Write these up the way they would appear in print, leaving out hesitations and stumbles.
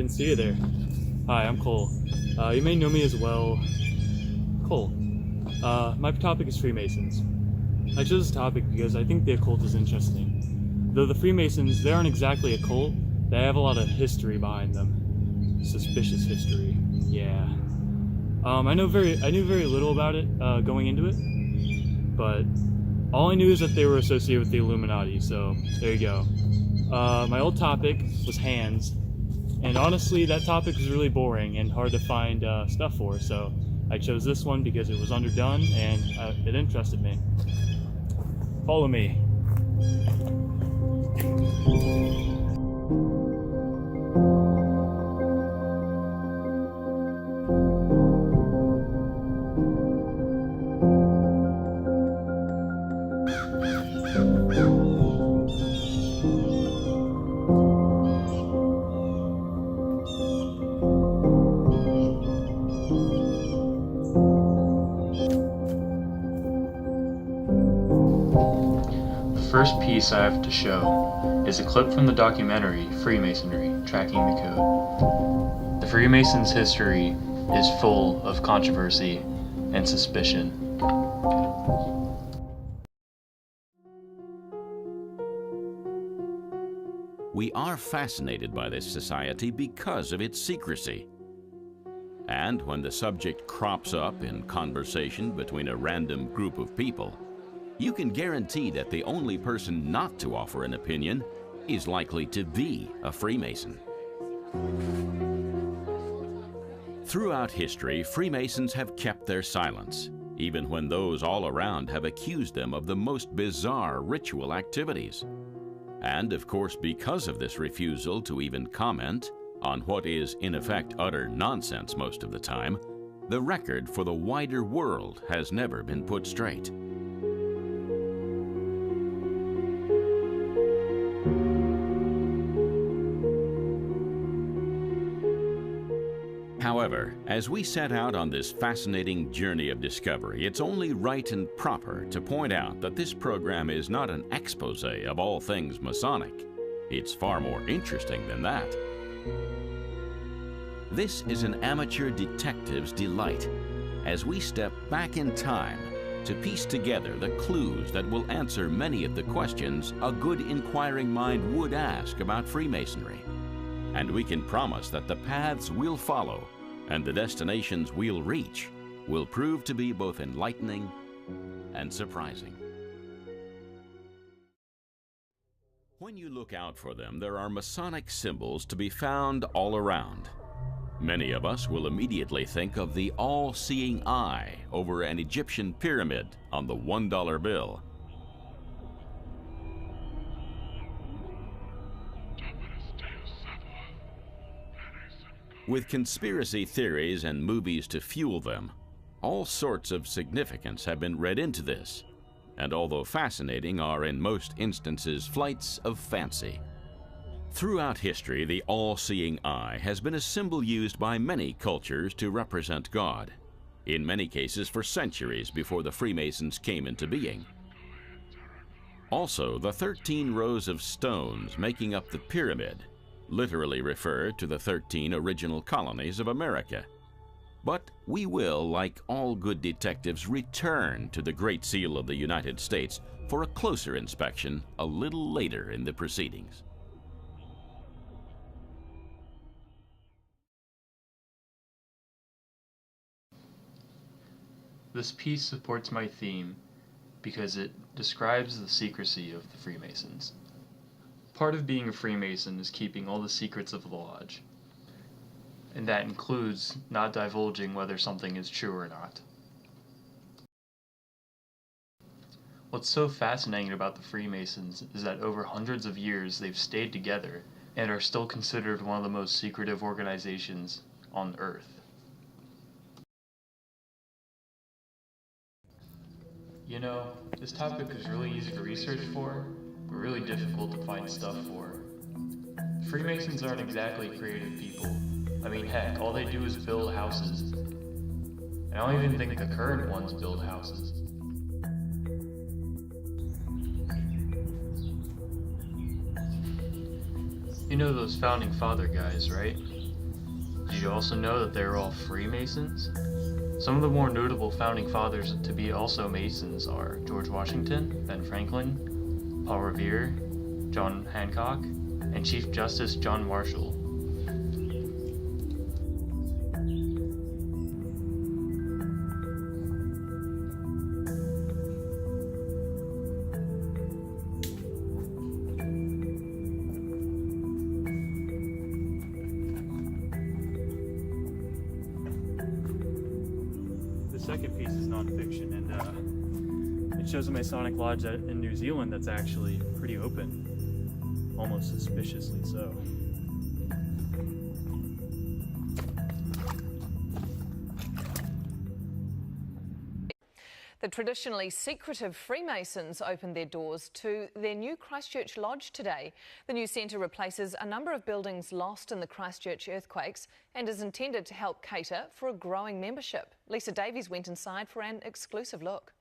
didn't see you there. Hi, I'm Cole. You may know me as well. Cole. My topic is Freemasons. I chose this topic because I think the occult is interesting. Though the Freemasons, they aren't exactly a cult, they have a lot of history behind them. Suspicious history. Yeah. I knew very little about it going into it, but all I knew is that they were associated with the Illuminati, so there you go. My old topic was hands, and honestly, that topic was really boring and hard to find stuff for, so I chose this one because it was underdone and it interested me. Follow me. The first piece I have to show is a clip from the documentary Freemasonry, Tracking the Code. The Freemasons' history is full of controversy and suspicion. We are fascinated by this society because of its secrecy. And when the subject crops up in conversation between a random group of people, you can guarantee that the only person not to offer an opinion is likely to be a Freemason. Throughout history, Freemasons have kept their silence, even when those all around have accused them of the most bizarre ritual activities. And of course, because of this refusal to even comment on what is in effect utter nonsense most of the time, the record for the wider world has never been put straight. However, as we set out on this fascinating journey of discovery, it's only right and proper to point out that this program is not an expose of all things Masonic. It's far more interesting than that. This is an amateur detective's delight as we step back in time to piece together the clues that will answer many of the questions a good inquiring mind would ask about Freemasonry. And we can promise that the paths we'll follow and the destinations we'll reach will prove to be both enlightening and surprising. When you look out for them, there are Masonic symbols to be found all around. Many of us will immediately think of the all-seeing eye over an Egyptian pyramid on the $1 bill. With conspiracy theories and movies to fuel them, all sorts of significance have been read into this, and although fascinating, are in most instances flights of fancy. Throughout history, the all-seeing eye has been a symbol used by many cultures to represent God, in many cases for centuries before the Freemasons came into being. Also, the 13 rows of stones making up the pyramid literally refer to the 13 original colonies of America. But we will, like all good detectives, return to the Great Seal of the United States for a closer inspection a little later in the proceedings. This piece supports my theme because it describes the secrecy of the Freemasons. Part of being a Freemason is keeping all the secrets of the lodge, and that includes not divulging whether something is true or not. What's so fascinating about the Freemasons is that over hundreds of years they've stayed together and are still considered one of the most secretive organizations on Earth. You know, this topic is really easy to research for, but really difficult to find stuff for. Freemasons aren't exactly creative people. I mean, heck, all they do is build houses. And I don't even think the current ones build houses. You know those founding father guys, right? Did you also know that they were all Freemasons? Some of the more notable founding fathers to be also Masons are George Washington, Ben Franklin, Paul Revere, John Hancock, and Chief Justice John Marshall. The second piece is nonfiction, and it shows a Masonic lodge in New Zealand that's actually pretty open, almost suspiciously so. The traditionally secretive Freemasons opened their doors to their new Christchurch Lodge today. The new centre replaces a number of buildings lost in the Christchurch earthquakes and is intended to help cater for a growing membership. Lisa Davies went inside for an exclusive look.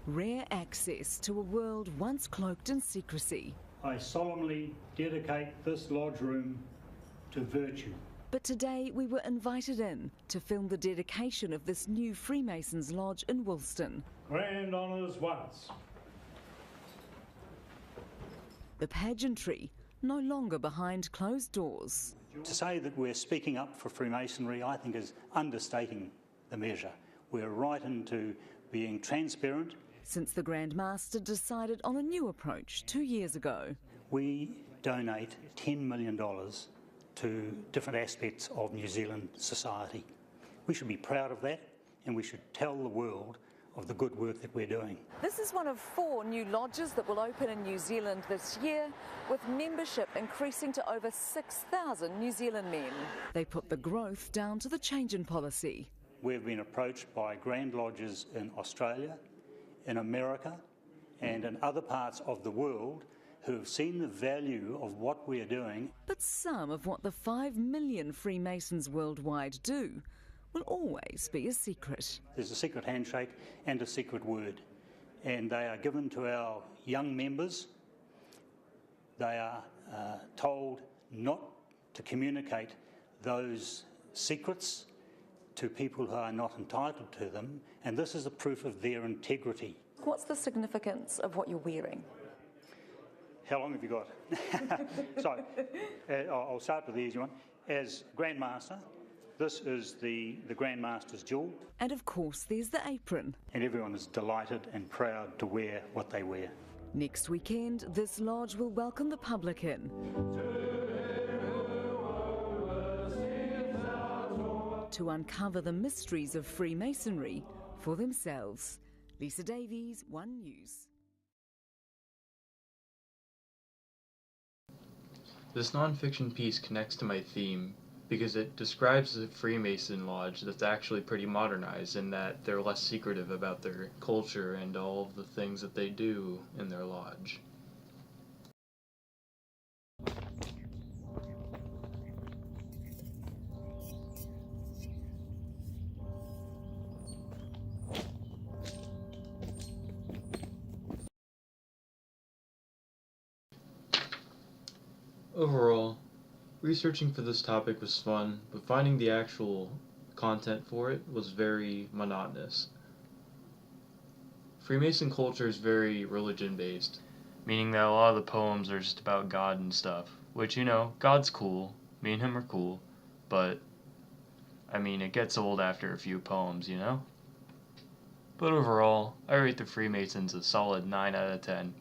Rare access to a world once cloaked in secrecy. I solemnly dedicate this lodge room to virtue. But today we were invited in to film the dedication of this new Freemasons Lodge in Woolston. Grand honours once. The pageantry no longer behind closed doors. To say that we're speaking up for Freemasonry, I think, is understating the measure. We're right into being transparent. Since the Grand Master decided on a new approach 2 years ago. We donate $10 million to different aspects of New Zealand society. We should be proud of that, and we should tell the world of the good work that we're doing. This is one of 4 new lodges that will open in New Zealand this year, with membership increasing to over 6,000 New Zealand men. They put the growth down to the change in policy. We've been approached by Grand Lodges in Australia, in America, and in other parts of the world who have seen the value of what we're doing. But some of what the 5 million Freemasons worldwide do will always be a secret. There's a secret handshake and a secret word, and they are given to our young members. They are told not to communicate those secrets to people who are not entitled to them, and this is a proof of their integrity. What's the significance of what you're wearing? How long have you got? So, I'll start with the easy one. As Grand Master, this is the Grand Master's jewel. And of course there's the apron. And everyone is delighted and proud to wear what they wear. Next weekend, this lodge will welcome the public in. To uncover the mysteries of Freemasonry for themselves. Lisa Davies, One News. This non-fiction piece connects to my theme because it describes a Freemason lodge that's actually pretty modernized in that they're less secretive about their culture and all of the things that they do in their lodge. Overall, researching for this topic was fun, but finding the actual content for it was very monotonous. Freemason culture is very religion-based, meaning that a lot of the poems are just about God and stuff, which, you know, God's cool, me and him are cool, but, I mean, it gets old after a few poems, you know? But overall, I rate the Freemasons a solid 9 out of 10.